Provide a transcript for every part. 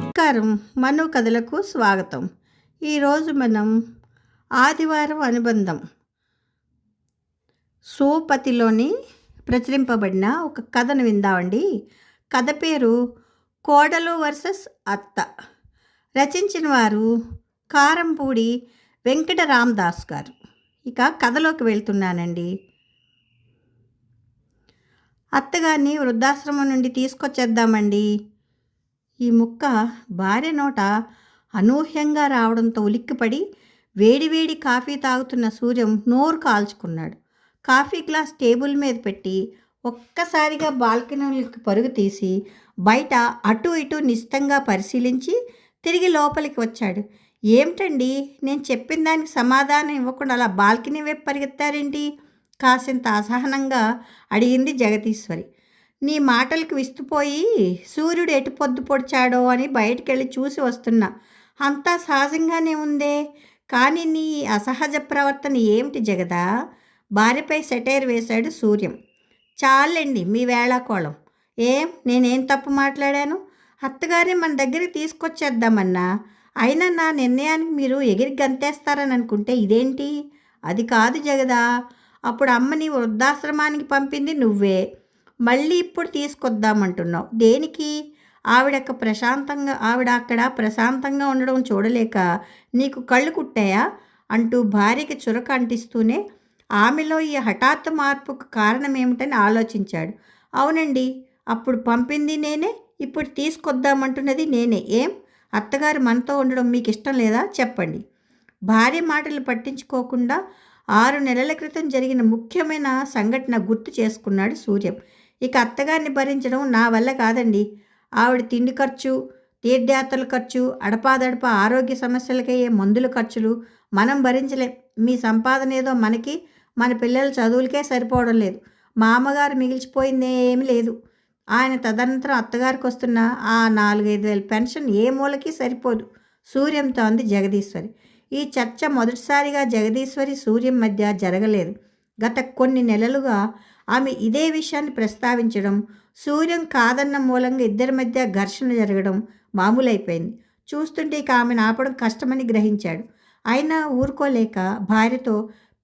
నమస్కారం. మను కథలకు స్వాగతం. ఈరోజు మనం ఆదివారం అనుబంధం సోపతిలోని ప్రచురింపబడిన ఒక కథను విందామండి. కథ పేరు కోడలు వర్సెస్ అత్త. రచించిన వారు కారంపూడి వెంకట రామదాస్ గారు. ఇక కథలోకి వెళ్తున్నానండి. అత్తగారిని వృద్ధాశ్రమం నుండి తీసుకొచ్చేద్దామండి. ఈ ముక్క భార్య నోట అనూహ్యంగా రావడంతో ఉలిక్కిపడి వేడివేడి కాఫీ తాగుతున్న సూర్యం నోరు కాల్చుకున్నాడు. కాఫీ గ్లాస్ టేబుల్ మీద పెట్టి ఒక్కసారిగా బాల్కనీకి పరుగు తీసి బయట అటు ఇటు నిశితంగా పరిశీలించి తిరిగి లోపలికి వచ్చాడు. ఏమిటండి, నేను చెప్పిన దానికి సమాధానం ఇవ్వకుండా అలా బాల్కనీ వైపు పరిగెత్తారేంటి? కాసింత అసహనంగా అడిగింది జగదీశ్వరి. నీ మాటలకు విస్తుపోయి సూర్యుడు ఎటు పొద్దు పొడిచాడో అని బయటికెళ్ళి చూసి వస్తున్నా. అంతా సహజంగానే ఉందే, కానీ నీ అసహజ ప్రవర్తన ఏమిటి జగదా? భార్యపై సెటైర్ వేశాడు సూర్యం. చాలండి మీ వేళాకోళం. నేనేం తప్పు మాట్లాడాను? అత్తగారే మన దగ్గరికి తీసుకొచ్చేద్దామన్నా, అయినా నా నిర్ణయానికి మీరు ఎగిరి గంతేస్తారని అనుకుంటే ఇదేంటి? అది కాదు జగదా, అప్పుడు అమ్మని వృద్ధాశ్రమానికి పంపింది నువ్వే, మళ్ళీ ఇప్పుడు తీసుకొద్దామంటున్నావు దేనికి? ఆవిడ అక్కడ ప్రశాంతంగా ఉండడం చూడలేక నీకు కళ్ళు కుట్టాయా అంటూ భార్యకి చురక అంటిస్తూనే ఆమెలో ఈ హఠాత్తు మార్పుకు కారణం ఏమిటని ఆలోచించాడు. అవునండి, అప్పుడు పంపింది నేనే, ఇప్పుడు తీసుకొద్దామంటున్నది నేనే. అత్తగారు మనతో ఉండడం మీకు ఇష్టం లేదా? చెప్పండి. భార్య మాటలు పట్టించుకోకుండా 6 నెలల క్రితం జరిగిన ముఖ్యమైన సంఘటన గుర్తు చేసుకున్నాడు సూర్యం. ఇక అత్తగారిని భరించడం నా వల్ల కాదండి. ఆవిడ తిండి ఖర్చు, తీర్థయాత్రల ఖర్చు, అడపాదడప ఆరోగ్య సమస్యలకయ్యే మందుల ఖర్చులు మనం భరించలేం. మీ సంపాదన ఏదో మనకి, మన పిల్లల చదువులకే సరిపోవడం లేదు. మా అమ్మగారు మిగిల్చిపోయిందేమీ లేదు. ఆయన తదనంతరం అత్తగారికి వస్తున్న ఆ 4-5 వేల పెన్షన్ ఏ మూలకి సరిపోదు సూర్యంతో అంది జగదీశ్వరి. ఈ చర్చ మొదటిసారిగా జగదీశ్వరి సూర్యం మధ్య జరగలేదు. గత కొన్ని నెలలుగా ఆమె ఇదే విషయాన్ని ప్రస్తావించడం, సూర్యం కాదన్న మూలంగా ఇద్దరి మధ్య ఘర్షణ జరగడం మామూలైపోయింది. చూస్తుంటే ఇక ఆమెను ఆపడం కష్టమని గ్రహించాడు. అయినా ఊరుకోలేక భార్యతో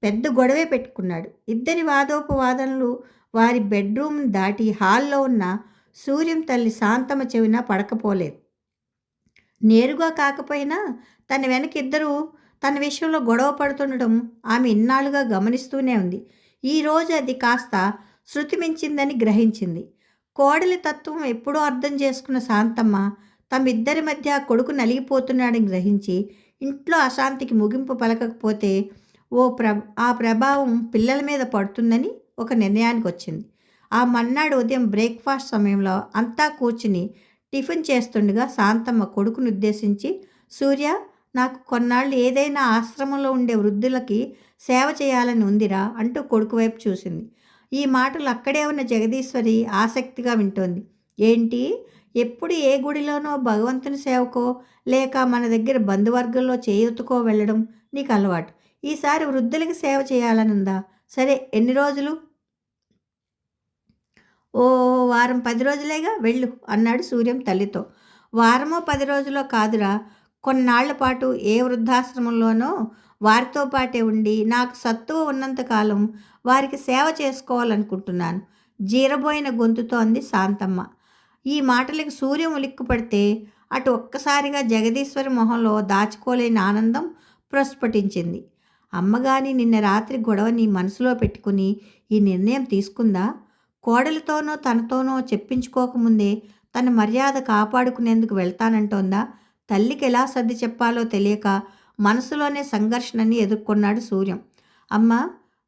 పెద్ద గొడవే పెట్టుకున్నాడు. ఇద్దరి వాదోపవాదనలు వారి బెడ్రూమ్ దాటి హాల్లో ఉన్న సూర్యం తల్లి శాంతమ్మ చెవిన పడకపోలేదు. నేరుగా కాకపోయినా తన వెనక ఇద్దరు తన విషయంలో గొడవ పడుతుండడం ఆమె ఇన్నాళ్ళుగా గమనిస్తూనే ఉంది. ఈరోజు అది కాస్త శృతి మించిందని గ్రహించింది. కోడలి తత్వం ఎప్పుడూ అర్థం చేసుకున్న శాంతమ్మ తమిద్దరి మధ్య కొడుకు నలిగిపోతున్నాడని గ్రహించి ఇంట్లో అశాంతికి ముగింపు పలకకపోతే ఆ ప్రభావం పిల్లల మీద పడుతుందని ఒక నిర్ణయానికి వచ్చింది. ఆ మన్నాడు ఉదయం బ్రేక్ఫాస్ట్ సమయంలో అంతా కూర్చుని టిఫిన్ చేస్తుండగా శాంతమ్మ కొడుకుని ఉద్దేశించి, సూర్య, నాకు కొన్నాళ్ళు ఏదైనా ఆశ్రమంలో ఉండే వృద్ధులకి సేవ చేయాలని ఉందిరా అంటూ కొడుకు వైపు చూసింది. ఈ మాటలు అక్కడే ఉన్న జగదీశ్వరి ఆసక్తిగా వింటోంది. ఏంటి, ఎప్పుడు ఏ గుడిలోనో భగవంతుని సేవకో లేక మన దగ్గర బంధువర్గంలో చేయూతకో వెళ్ళడం నీకు అలవాటు. ఈసారి వృద్ధులకి సేవ చేయాలని ఉందా? సరే, ఎన్ని రోజులు? ఓ వారం 10 రోజులేగా, వెళ్ళు అన్నాడు సూర్యం తల్లితో. వారమో 10 రోజులో కాదురా, కొన్నాళ్ల పాటు ఏ వృద్ధాశ్రమంలోనో వారితో పాటే ఉండి నాకు సత్తువ ఉన్నంతకాలం వారికి సేవ చేసుకోవాలనుకుంటున్నాను జీరబోయిన గొంతుతో అంది శాంతమ్మ. ఈ మాటలకు సూర్యం ఉలిక్కుపడితే అటు ఒక్కసారిగా జగదీశ్వరి మొహంలో దాచుకోలేని ఆనందం ప్రస్ఫుటించింది. అమ్మగాని నిన్న రాత్రి గొడవని మనసులో పెట్టుకుని ఈ నిర్ణయం తీసుకుందా? కోడలితోనో తనతోనో చెప్పించుకోకముందే తన మర్యాద కాపాడుకునేందుకు వెళ్తానంటోందా? తల్లికి ఎలా సర్ది చెప్పాలో తెలియక మనసులోనే సంఘర్షణని ఎదుర్కొన్నాడు సూర్యం. అమ్మ,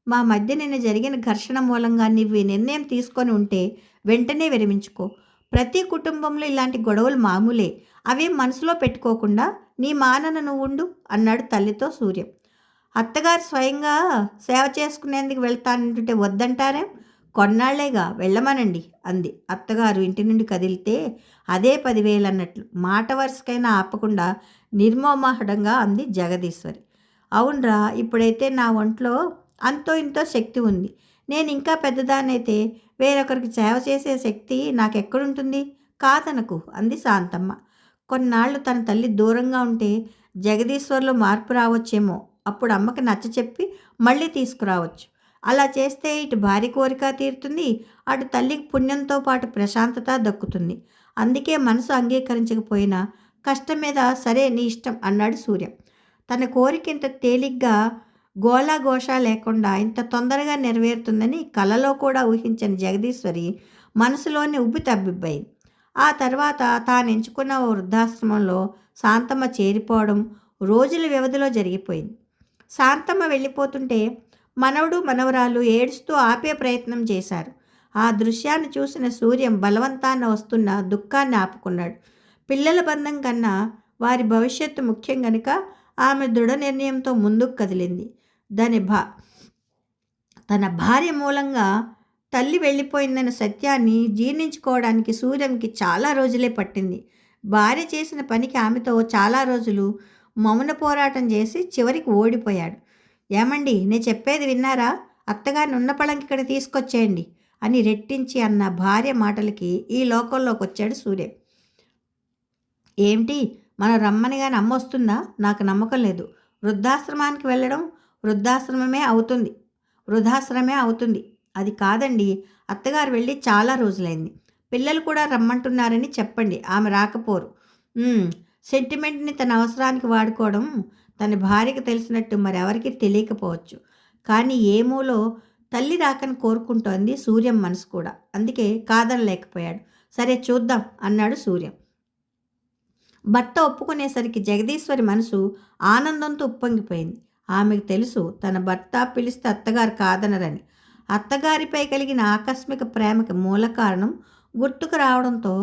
మా మధ్య నిన్న జరిగిన ఘర్షణ మూలంగా నువ్వు ఈ నిర్ణయం తీసుకొని ఉంటే వెంటనే విరమించుకో. ప్రతి కుటుంబంలో ఇలాంటి గొడవలు మామూలే, అవేం మనసులో పెట్టుకోకుండా నీ మానన నువ్వు ఉండు అన్నాడు తల్లితో సూర్యం. అత్తగారు స్వయంగా సేవ చేసుకునేందుకు వెళ్తానంటుంటే వద్దంటారేం? కొన్నాళ్లేగా, వెళ్ళమనండి అంది. అత్తగారు ఇంటి నుండి కదిలితే అదే 10,000 అన్నట్లు మాట వరుసకైనా ఆపకుండా నిర్మోహమాటంగా అంది జగదీశ్వరి. అవునరా, ఇప్పుడైతే నా ఒంట్లో అంతో ఇంతో శక్తి ఉంది. నేను ఇంకా పెద్దదాన్నైతే వేరొకరికి సేవ చేసే శక్తి నాకెక్కడుంటుంది? కాదనకు అంది శాంతమ్మ. కొన్నాళ్ళు తన తల్లి దూరంగా ఉంటే జగదీశ్వర్లో మార్పు రావచ్చేమో. అప్పుడు అమ్మకి నచ్చచెప్పి మళ్ళీ తీసుకురావచ్చు. అలా చేస్తే ఇటు భార్య కోరిక తీరుతుంది, అటు తల్లికి పుణ్యంతో పాటు ప్రశాంతత దక్కుతుంది. అందుకే మనసు అంగీకరించకపోయినా కష్టం మీద సరే నీ ఇష్టం అన్నాడు సూర్య. తన కోరిక ఇంత తేలిగ్గా గోళాఘోష లేకుండా ఇంత తొందరగా నెరవేరుతుందని కలలో కూడా ఊహించని జగదీశ్వరి మనసులోనే ఉబ్బి తబ్బిబ్బైంది. ఆ తర్వాత తాను ఎంచుకున్న ఓ వృద్ధాశ్రమంలో శాంతమ్మ చేరిపోవడం రోజుల వ్యవధిలో జరిగిపోయింది. శాంతమ్మ వెళ్ళిపోతుంటే మనవడు మనవరాలు ఏడుస్తూ ఆపే ప్రయత్నం చేశారు. ఆ దృశ్యాన్ని చూసిన సూర్యం బలవంతాన వస్తున్న దుఃఖాన్ని ఆపుకున్నాడు. పిల్లల బంధం కన్నా వారి భవిష్యత్తు ముఖ్యం గనుక ఆమె దృఢ నిర్ణయంతో ముందుకు కదిలింది. తన భార్య మూలంగా తల్లి వెళ్ళిపోయిందన్న సత్యాన్ని జీర్ణించుకోవడానికి సూర్యంకి చాలా రోజులే పట్టింది. భార్య చేసిన పనికి ఆమెతో చాలా రోజులు మౌన పోరాటం చేసి చివరికి ఓడిపోయాడు. ఏమండి, నేను చెప్పేది విన్నారా? అత్తగారిని ఉన్న పళంకి ఇక్కడ తీసుకొచ్చేయండి అని రెట్టించి అన్న భార్య మాటలకి ఈ లోకంలోకి వచ్చాడు సూర్యం. ఏమిటి, మనం రమ్మని కానీ అమ్మ వస్తుందా? నాకు నమ్మకం లేదు. వృద్ధాశ్రమానికి వెళ్ళడం వృద్ధాశ్రమమే అవుతుంది. అది కాదండి, అత్తగారు వెళ్ళి చాలా రోజులైంది. పిల్లలు కూడా రమ్మంటున్నారని చెప్పండి, ఆమె రాకపోరు. సెంటిమెంట్ని తన అవసరానికి వాడుకోవడం తన భార్యకి తెలిసినట్టు మరెవరికి తెలియకపోవచ్చు. కానీ ఏమూలో తల్లి రాకని కోరుకుంటోంది సూర్యం మనసు కూడా. అందుకే కాదనలేకపోయాడు. సరే చూద్దాం అన్నాడు సూర్యం. భర్త ఒప్పుకునేసరికి జగదీశ్వరి మనసు ఆనందంతో ఉప్పొంగిపోయింది. ఆమెకు తెలుసు తన భర్త పిలిస్తే అత్తగారు కాదనరని. అత్తగారిపై కలిగిన ఆకస్మిక ప్రేమకి మూల కారణం గుర్తుకు రావడంతో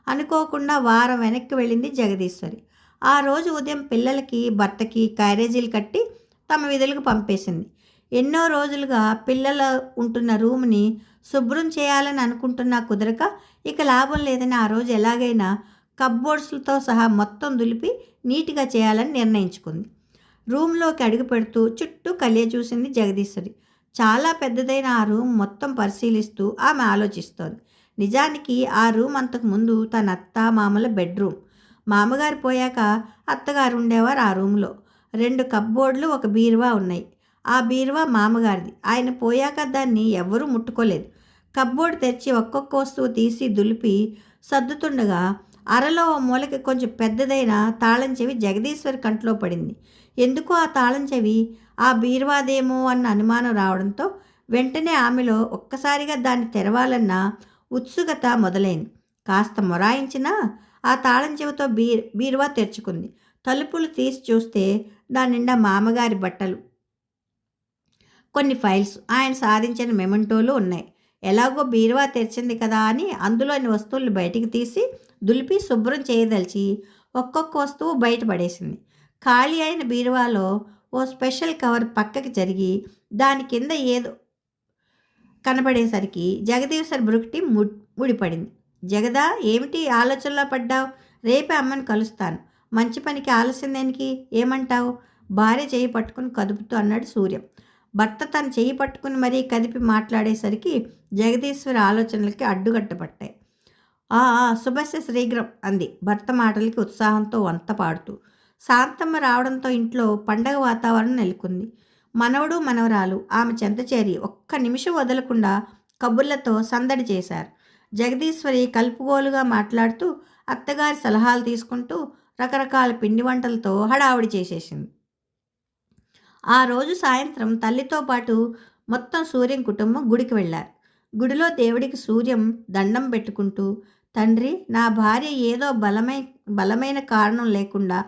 అనుకోకుండా వారం వెనక్కి వెళ్ళింది జగదీశ్వరి. ఆ రోజు ఉదయం పిల్లలకి భర్తకి క్యారేజీలు కట్టి తమ విధులకు పంపేసింది. ఎన్నో రోజులుగా పిల్లలు ఉంటున్న రూమ్ని శుభ్రం చేయాలని అనుకుంటున్నా కుదరక ఇక లాభం లేదని ఆ రోజు ఎలాగైనా కప్బోర్డ్స్లతో సహా మొత్తం దులిపి నీట్గా చేయాలని నిర్ణయించుకుంది. రూమ్లోకి అడుగు పెడుతూ చుట్టూ కలియ చూసింది జగదీశ్వరి. చాలా పెద్దదైన ఆ రూమ్ మొత్తం పరిశీలిస్తూ ఆమె ఆలోచిస్తోంది. నిజానికి ఆ రూమ్ అంతకుముందు తన అత్త మామల బెడ్రూమ్. మామగారు పోయాక అత్తగారు ఉండేవారు ఆ రూమ్లో. 2 కప్బోర్డులు, ఒక బీరువా ఉన్నాయి. ఆ బీరువా మామగారిది. ఆయన పోయాక దాన్ని ఎవ్వరూ ముట్టుకోలేదు. కప్బోర్డు తెరిచి ఒక్కొక్క వస్తువు తీసి దులిపి సర్దుతుండగా అరలో ఓ మూలకి కొంచెం పెద్దదైన తాళం చెవి జగదీశ్వరి కంట్లో పడింది. ఎందుకో ఆ తాళం చెవి ఆ బీరువాదేమో అన్న అనుమానం రావడంతో వెంటనే ఆమెలో ఒక్కసారిగా దాన్ని తెరవాలన్న ఉత్సుకత మొదలైంది. కాస్త మొరాయించినా ఆ తాళం చెవితో బీరువా తెరుచుకుంది. తలుపులు తీసి చూస్తే దాని నిండా మామగారి బట్టలు, కొన్ని ఫైల్స్, ఆయన సాధించిన మెమెంటోలు ఉన్నాయి. ఎలాగో బీరువా తెరిచింది కదా అని అందులోని వస్తువులు బయటికి తీసి దులిపి శుభ్రం చేయదలిచి ఒక్కొక్క వస్తువు బయటపడేసింది. ఖాళీ అయిన బీరువాలో ఓ స్పెషల్ కవర్ పక్కకి జరిగి దాని కింద ఏదో కనబడేసరికి జగదీశ్వరి బ్రుక్టి ముడిపడింది. జగదా, ఏమిటి ఆలోచనలో పడ్డావు? రేపే అమ్మని కలుస్తాను. మంచి పనికి ఆలస్యం దేనికి? ఏమంటావు? భార్య చేయి పట్టుకుని కదుపుతూ అన్నాడు సూర్యం. భర్త తన చేయి పట్టుకుని మరీ కదిపి మాట్లాడేసరికి జగదీశ్వరి ఆలోచనలకి అడ్డుగట్టపట్టాయి. శుభస్య శ్రీగ్రం అంది భర్త మాటలకి ఉత్సాహంతో వంత పాడుతూ. శాంతమ్మ రావడంతో ఇంట్లో పండగ వాతావరణం నెలకొంది. మనవడు మనవరాలు ఆమె చెంత చేరి ఒక్క నిమిషం వదలకుండా కబుర్లతో సందడి చేశారు. జగదీశ్వరి కలుపుగోలుగా మాట్లాడుతూ అత్తగారి సలహాలు తీసుకుంటూ రకరకాల పిండి వంటలతో హడావుడి చేసేసింది. ఆ రోజు సాయంత్రం తల్లితో పాటు మొత్తం సూర్యం కుటుంబం గుడికి వెళ్ళారు. గుడిలో దేవుడికి సూర్యం దండం పెట్టుకుంటూ, తండ్రి, నా భార్య ఏదో బలమైన కారణం లేకుండా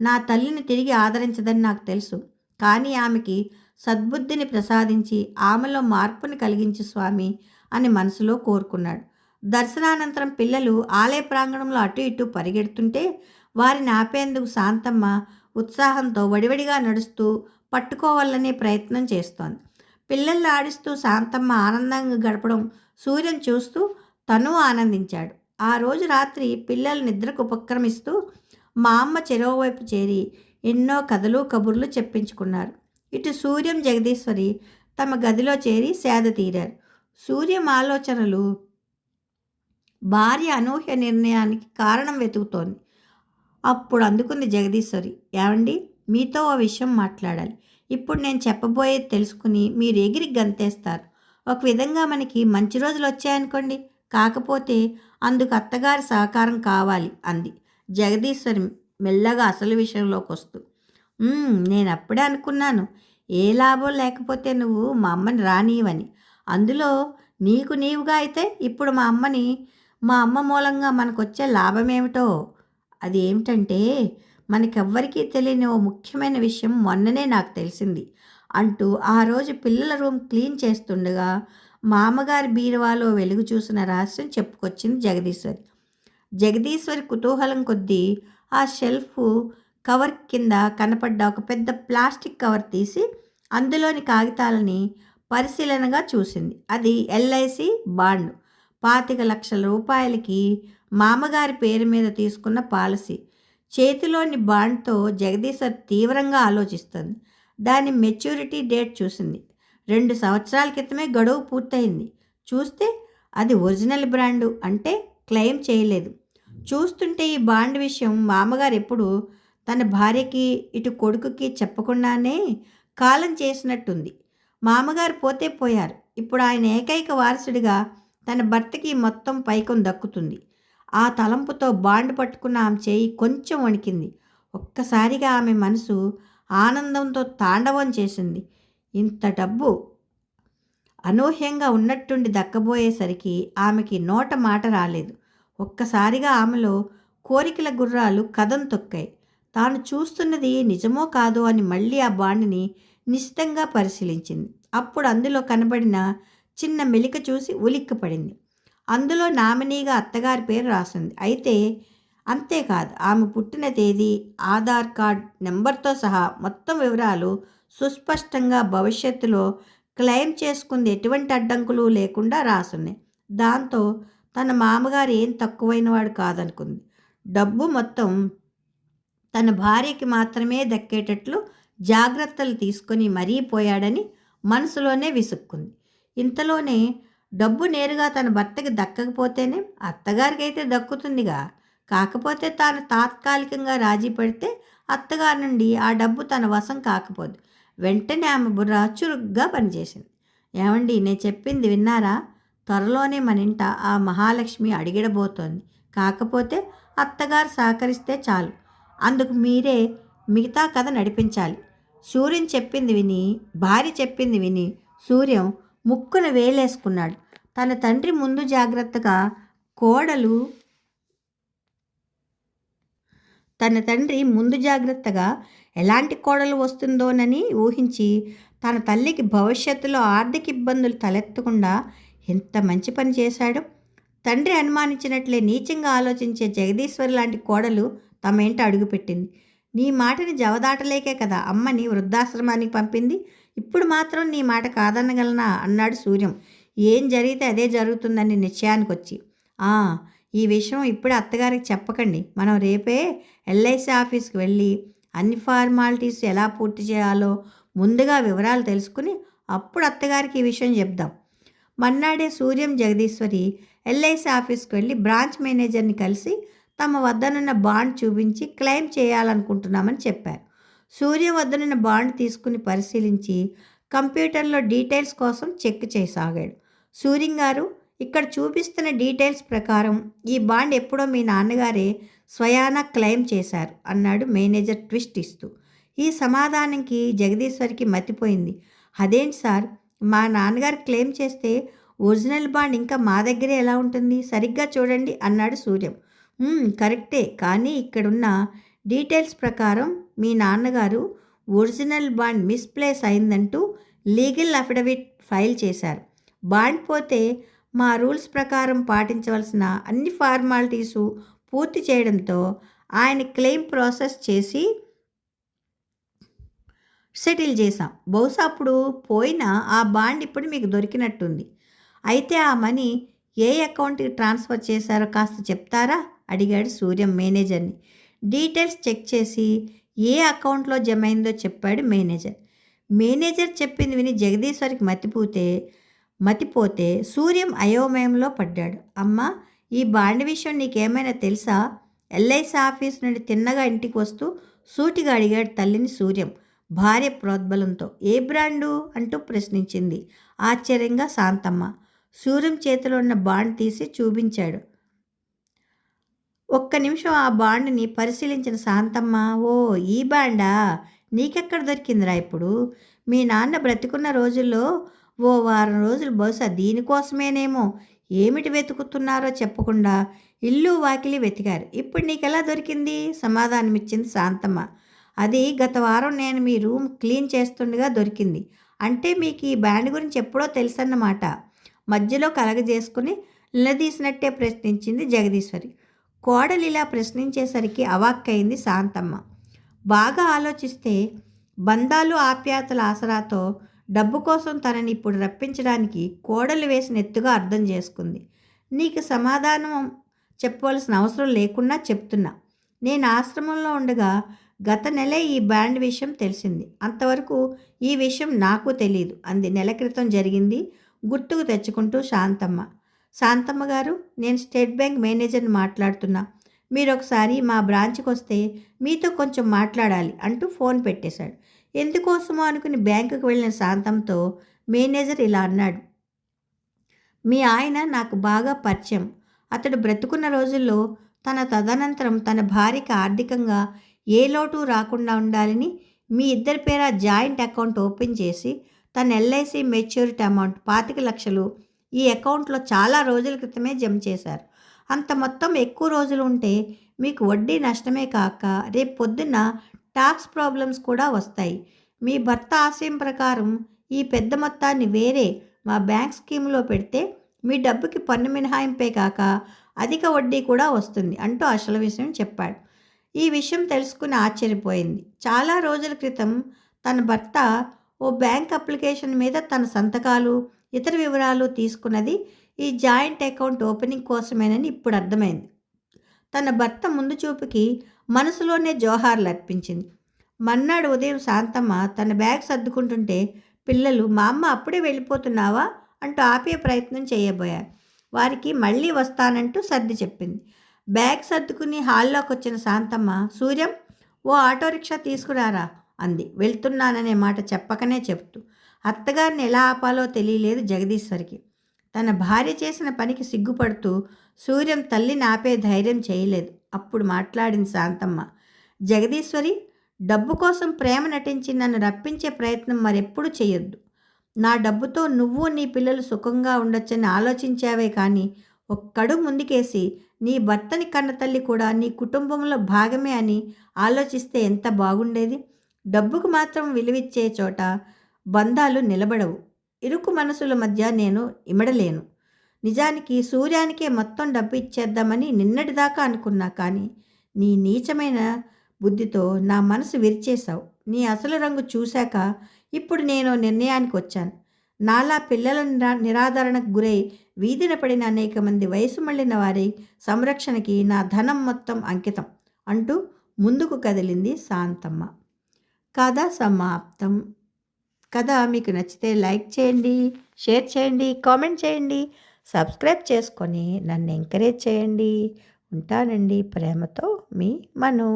నా తల్లిని తిరిగి ఆదరించదని నాకు తెలుసు. కానీ ఆమెకి సద్బుద్ధిని ప్రసాదించి ఆమెలో మార్పుని కలిగించు స్వామి అని మనసులో కోరుకున్నాడు. దర్శనానంతరం పిల్లలు ఆలయ ప్రాంగణంలో అటు ఇటు పరిగెడుతుంటే వారిని ఆపేందుకు శాంతమ్మ ఉత్సాహంతో వడివడిగా నడుస్తూ పట్టుకోవాలనే ప్రయత్నం చేస్తోంది. పిల్లల్ని ఆడిస్తూ శాంతమ్మ ఆనందంగా గడపడం సూర్యం చూస్తూ తను ఆనందించాడు. ఆ రోజు రాత్రి పిల్లలు నిద్రకు ఉపక్రమిస్తూ మా అమ్మ చెరోవైపు చేరి ఎన్నో కథలు కబుర్లు చెప్పించుకున్నారు. ఇటు సూర్యం జగదీశ్వరి తమ గదిలో చేరి సేద తీరారు. సూర్యం ఆలోచనలు భార్య అనూహ్య నిర్ణయానికి కారణం వెతుకుతోంది. అప్పుడు అందుకుంది జగదీశ్వరి. ఏవండి, మీతో ఓ విషయం మాట్లాడాలి. ఇప్పుడు నేను చెప్పబోయేది తెలుసుకుని మీరు ఎగిరి గంతేస్తారు. ఒక విధంగా మనకి మంచి రోజులు వచ్చాయనుకోండి. కాకపోతే అందుకు అత్తగారి సహకారం కావాలి అంది జగదీశ్వరి మెల్లగా అసలు విషయంలోకి వస్తూ. నేను అప్పుడే అనుకున్నాను. ఏ లాభం లేకపోతే నువ్వు మా అమ్మని రానివని. అందులో నీకు నీవుగా అయితే ఇప్పుడు మా అమ్మ మూలంగా మనకొచ్చే లాభమేమిటో. అది ఏమిటంటే మనకెవ్వరికీ తెలియని ఓ ముఖ్యమైన విషయం మొన్ననే నాకు తెలిసింది అంటూ ఆ రోజు పిల్లల రూమ్ క్లీన్ చేస్తుండగా మామగారి బీరువాలో వెలుగు చూసిన రహస్యం చెప్పుకొచ్చింది జగదీశ్వరి. జగదీశ్వరి కుతూహలం కొద్దీ ఆ షెల్ఫ్ కవర్ కింద కనపడ్డ ఒక పెద్ద ప్లాస్టిక్ కవర్ తీసి అందులోని కాగితాలని పరిశీలనగా చూసింది. అది ఎల్ఐసి బాండ్. 25,00,000 రూపాయలకి మామగారి పేరు మీద తీసుకున్న పాలసీ. చేతిలోని బాండ్తో జగదీశ్వర్ తీవ్రంగా ఆలోచిస్తుంది. దాని మెచ్యూరిటీ డేట్ చూసింది. 2 సంవత్సరాల క్రితమే గడువు పూర్తయింది. చూస్తే అది ఒరిజినల్ బ్రాండు అంటే క్లెయిమ్ చేయలేదు. చూస్తుంటే ఈ బాండ్ విషయం మామగారు ఎప్పుడు తన భార్యకి ఇటు కొడుకుకి చెప్పకుండానే కాలం చేసినట్టుంది. మామగారు పోతే పోయారు. ఇప్పుడు ఆయన ఏకైక వారసుడిగా తన భర్తకి మొత్తం పైకం దక్కుతుంది. ఆ తలంపుతో బాండ్ పట్టుకున్న ఆమె చేయి కొంచెం వణికింది. ఒక్కసారిగా ఆమె మనసు ఆనందంతో తాండవం చేసింది. ఇంత డబ్బు అనూహ్యంగా ఉన్నట్టుండి దక్కబోయేసరికి ఆమెకి నోట మాట రాలేదు. ఒక్కసారిగా ఆమెలో కోరికల గుర్రాలు కదం తొక్కాయి. తాను చూస్తున్నది నిజమో కాదో అని మళ్ళీ ఆ బాండ్ని నిశితంగా పరిశీలించింది. అప్పుడు అందులో కనబడిన చిన్న మెలిక చూసి ఉలిక్కిపడింది. అందులో నామినీగా అత్తగారి పేరు రాసింది. అంతేకాదు, ఆమె పుట్టిన తేదీ, ఆధార్ కార్డ్ నెంబర్తో సహా మొత్తం వివరాలు సుస్పష్టంగా భవిష్యత్తులో క్లెయిమ్ చేసుకుంది ఎటువంటి అడ్డంకులు లేకుండా రాసున్నాయి. దాంతో తన మామగారు ఏం తక్కువైనవాడు కాదనుకుంది. డబ్బు మొత్తం తన భార్యకి మాత్రమే దక్కేటట్లు జాగ్రత్తలు తీసుకొని మరీ పోయాడని మనసులోనే విసుక్కుంది. ఇంతలోనే డబ్బు నేరుగా తన భర్తకి దక్కకపోతేనే అత్తగారికి అయితే దక్కుతుందిగా. కాకపోతే తాను తాత్కాలికంగా రాజీ పడితే అత్తగారి నుండి ఆ డబ్బు తన వశం కాకపోదు. వెంటనే ఆమె బుర్ర చురుగ్గా పనిచేసింది. ఏమండి, నేను చెప్పింది విన్నారా? త్వరలోనే మన ఇంట ఆ మహాలక్ష్మి అడిగిడబోతోంది. కాకపోతే అత్తగారు సహకరిస్తే చాలు. అందుకు మీరే మిగతా కథ నడిపించాలి. భార్య చెప్పింది విని సూర్యం ముక్కున వేలేసుకున్నాడు. తన తండ్రి ముందు జాగ్రత్తగా ఎలాంటి కోడలు వస్తుందోనని ఊహించి తన తల్లికి భవిష్యత్తులో ఆర్థిక ఇబ్బందులు తలెత్తకుండా ఎంత మంచి పని చేశాడు. తండ్రి అనుమానించినట్లే నీచంగా ఆలోచించే జగదీశ్వరి లాంటి కోడలు తమ ఇంట అడుగుపెట్టింది. నీ మాటని జవదాటలేకే కదా అమ్మని వృద్ధాశ్రమానికి పంపింది. ఇప్పుడు మాత్రం నీ మాట కాదనగలనా అన్నాడు సూర్యం. ఏం జరిగితే అదే జరుగుతుందని నిశ్చయానికి వచ్చి. ఈ విషయం ఇప్పుడే అత్తగారికి చెప్పకండి. మనం రేపే ఎల్ఐసి ఆఫీస్కి వెళ్ళి అన్ని ఫార్మాలిటీస్ ఎలా పూర్తి చేయాలో ముందుగా వివరాలు తెలుసుకుని అప్పుడు అత్తగారికి ఈ విషయం చెప్దాం. మన్నాడే సూర్యం జగదీశ్వరి ఎల్ఐసి ఆఫీస్కి వెళ్ళి బ్రాంచ్ మేనేజర్ని కలిసి తమ వద్దనున్న బాండ్ చూపించి క్లెయిమ్ చేయాలనుకుంటున్నామని చెప్పారు. సూర్య వద్దనున్న బాండ్ తీసుకుని పరిశీలించి కంప్యూటర్లో డీటెయిల్స్ కోసం చెక్ చేయసాగాడు. సూర్యం గారు, ఇక్కడ చూపిస్తున్న డీటెయిల్స్ ప్రకారం ఈ బాండ్ ఎప్పుడో మీ నాన్నగారే స్వయానా క్లెయిమ్ చేశారు అన్నాడు మేనేజర్ ట్విస్ట్ ఇస్తూ. ఈ సమాధానంకి జగదీశ్వరికి మతిపోయింది. అదేంటి సార్, మా నాన్నగారు క్లెయిమ్ చేస్తే ఒరిజినల్ బాండ్ ఇంకా మా దగ్గరే ఎలా ఉంటుంది? సరిగ్గా చూడండి అన్నాడు సూర్యం. కరెక్టే, కానీ ఇక్కడున్న డీటెయిల్స్ ప్రకారం మీ నాన్నగారు ఒరిజినల్ బాండ్ మిస్ప్లేస్ అయిందంటూ లీగల్ అఫిడవిట్ ఫైల్ చేశారు. బాండ్ పోతే మా రూల్స్ ప్రకారం పాటించవలసిన అన్ని ఫార్మాలిటీసు పూర్తి చేయడంతో ఆయన క్లెయిమ్ ప్రాసెస్ చేసి సెటిల్ చేశాం. బహుశా అప్పుడు పోయిన ఆ బాండ్ ఇప్పుడు మీకు దొరికినట్టుంది. అయితే ఆ మనీ ఏ అకౌంట్కి ట్రాన్స్ఫర్ చేశారో కాస్త చెప్తారా అడిగాడు సూర్యం మేనేజర్ని. డీటెయిల్స్ చెక్ చేసి ఏ అకౌంట్లో జమ అయిందో చెప్పాడు మేనేజర్. మేనేజర్ చెప్పింది విని జగదీశ్వరికి మతిపోతే సూర్యం అయోమయంలో పడ్డాడు. అమ్మా, ఈ బాండ్ విషయం నీకేమైనా తెలుసా? ఎల్ఐసి ఆఫీస్ నుండి తిన్నగా ఇంటికి వస్తూ సూటిగా అడిగాడు తల్లిని సూర్యం భార్య ప్రోద్బలంతో. ఏ బ్రాండు అంటూ ప్రశ్నించింది ఆశ్చర్యంగా శాంతమ్మ. సూర్యం చేతిలో ఉన్న బాండ్ తీసి చూపించాడు. ఒక్క నిమిషం ఆ బాండ్ని పరిశీలించిన శాంతమ్మ, ఓ ఈ బాండా, నీకెక్కడ దొరికిందిరా ఇప్పుడు? మీ నాన్న బ్రతికున్న రోజుల్లో ఓ వారం రోజులు బహుశా దీనికోసమేనేమో ఏమిటి వెతుకుతున్నారో చెప్పకుండా ఇల్లు వాకిలి వెతికారు. ఇప్పుడు నీకెలా దొరికింది? సమాధానమిచ్చింది శాంతమ్మ. అది గత వారం నేను మీ రూమ్ క్లీన్ చేస్తుండగా దొరికింది. అంటే మీకు ఈ బ్యాండ్ గురించి ఎప్పుడో తెలుసన్నమాట. మధ్యలో కలగజేసుకుని నిలదీసినట్టే ప్రశ్నించింది జగదీశ్వరి. కోడలు ఇలా ప్రశ్నించేసరికి అవాక్కయింది శాంతమ్మ. బాగా ఆలోచిస్తే బంధాలు ఆప్యాయతల ఆసరాతో డబ్బు కోసం తనని ఇప్పుడు రప్పించడానికి కోడలు వేసిన ఎత్తుగా అర్థం చేసుకుంది. నీకు సమాధానం చెప్పవలసిన అవసరం లేకుండా చెప్తున్నా. నేను ఆశ్రమంలో ఉండగా గత నెలే ఈ బ్యాండ్ విషయం తెలిసింది. అంతవరకు ఈ విషయం నాకు తెలియదు అంది. నెల క్రితం జరిగింది గుర్తుకు తెచ్చుకుంటూ శాంతమ్మ. శాంతమ్మ గారు, నేను స్టేట్ బ్యాంక్ మేనేజర్ని మాట్లాడుతున్నా. మీరు ఒకసారి మా బ్రాంచ్కి వస్తే మీతో కొంచెం మాట్లాడాలి అంటూ ఫోన్ పెట్టేశాడు. ఎందుకోసమో అనుకుని బ్యాంకుకు వెళ్ళిన శాంతంతో మేనేజర్ ఇలా అన్నాడు. మీ ఆయన నాకు బాగా పరిచయం. అతడు బ్రతుకున్న రోజుల్లో తదనంతరం తన భార్యకి ఆర్థికంగా ఏ లోటు రాకుండా ఉండాలని మీ ఇద్దరి పేర జాయింట్ అకౌంట్ ఓపెన్ చేసి తన ఎల్ఐసి మెచ్యూరిటీ అమౌంట్ 25,00,000 ఈ అకౌంట్లో చాలా రోజుల క్రితమే జమ చేశారు. అంత మొత్తం ఎక్కువ రోజులు ఉంటే మీకు వడ్డీ నష్టమే కాక రేపు పొద్దున్న టాక్స్ ప్రాబ్లమ్స్ కూడా వస్తాయి. మీ భర్త ఆశయం ప్రకారం ఈ పెద్ద మొత్తాన్ని వేరే మా బ్యాంక్ స్కీమ్లో పెడితే మీ డబ్బుకి పన్ను మినహాయింపే కాక అధిక వడ్డీ కూడా వస్తుంది అంటూ అసలు విషయం చెప్పాడు. ఈ విషయం తెలుసుకుని ఆశ్చర్యపోయింది. చాలా రోజుల క్రితం తన భర్త ఓ బ్యాంక్ అప్లికేషన్ మీద తన సంతకాలు ఇతర వివరాలు తీసుకున్నది ఈ జాయింట్ అకౌంట్ ఓపెనింగ్ కోసమేనని ఇప్పుడు అర్థమైంది. తన భర్త ముందు చూపుకి మనసులోనే జోహార్లు అర్పించింది. మర్నాడు ఉదయం శాంతమ్మ తన బ్యాగ్ సర్దుకుంటుంటే పిల్లలు, మా అమ్మ అప్పుడే వెళ్ళిపోతున్నావా అంటూ ఆపే ప్రయత్నం చేయబోయారు. వారికి మళ్ళీ వస్తానంటూ సర్ది చెప్పింది. బ్యాగ్ సర్దుకుని హాల్లోకి వచ్చిన శాంతమ్మ, సూర్యం, ఓ ఆటో రిక్షా తీసుకురారా అంది వెళ్తున్నాననే మాట చెప్పకనే చెప్తూ. అత్తగారిని ఎలా ఆపాలో తెలియలేదు జగదీశ్వరికి. తన భార్య చేసిన పనికి సిగ్గుపడుతూ సూర్యం తల్లిని ఆపే ధైర్యం చేయలేదు. అప్పుడు మాట్లాడింది శాంతమ్మ. జగదీశ్వరి, డబ్బు కోసం ప్రేమ నటించి నన్ను రప్పించే ప్రయత్నం మరెప్పుడు చేయొద్దు. నా డబ్బుతో నువ్వు నీ పిల్లలు సుఖంగా ఉండొచ్చని ఆలోచించావే కానీ ఒక్కడు ముందుకేసి నీ భర్తని కన్న తల్లి కూడా నీ కుటుంబంలో భాగమే అని ఆలోచిస్తే ఎంత బాగుండేది. డబ్బుకు మాత్రం విలువిచ్చే చోట బంధాలు నిలబడవు. ఇరుకు మనసుల మధ్య నేను ఇమడలేను. నిజానికి సూర్యానికే మొత్తం డబ్బు ఇచ్చేద్దామని నిన్నటిదాకా అనుకున్నా. కానీ నీ నీచమైన బుద్ధితో నా మనసు విరిచేశావు. నీ అసలు రంగు చూశాక ఇప్పుడు నేను నిర్ణయానికి వచ్చాను. నాలా పిల్లల నిరాదరణకు గురై వీధిన పడిన అనేక మంది వయసు మళ్ళిన వారి సంరక్షణకి నా ధనం మొత్తం అంకితం అంటూ ముందుకు కదిలింది శాంతమ్మ. కథ సమాప్తం. కథ మీకు నచ్చితే లైక్ చేయండి, షేర్ చేయండి, కామెంట్ చేయండి, సబ్స్క్రైబ్ చేసుకొని నన్ను ఎంకరేజ్ చేయండి. ఉంటానండి. ప్రేమతో మీ మను.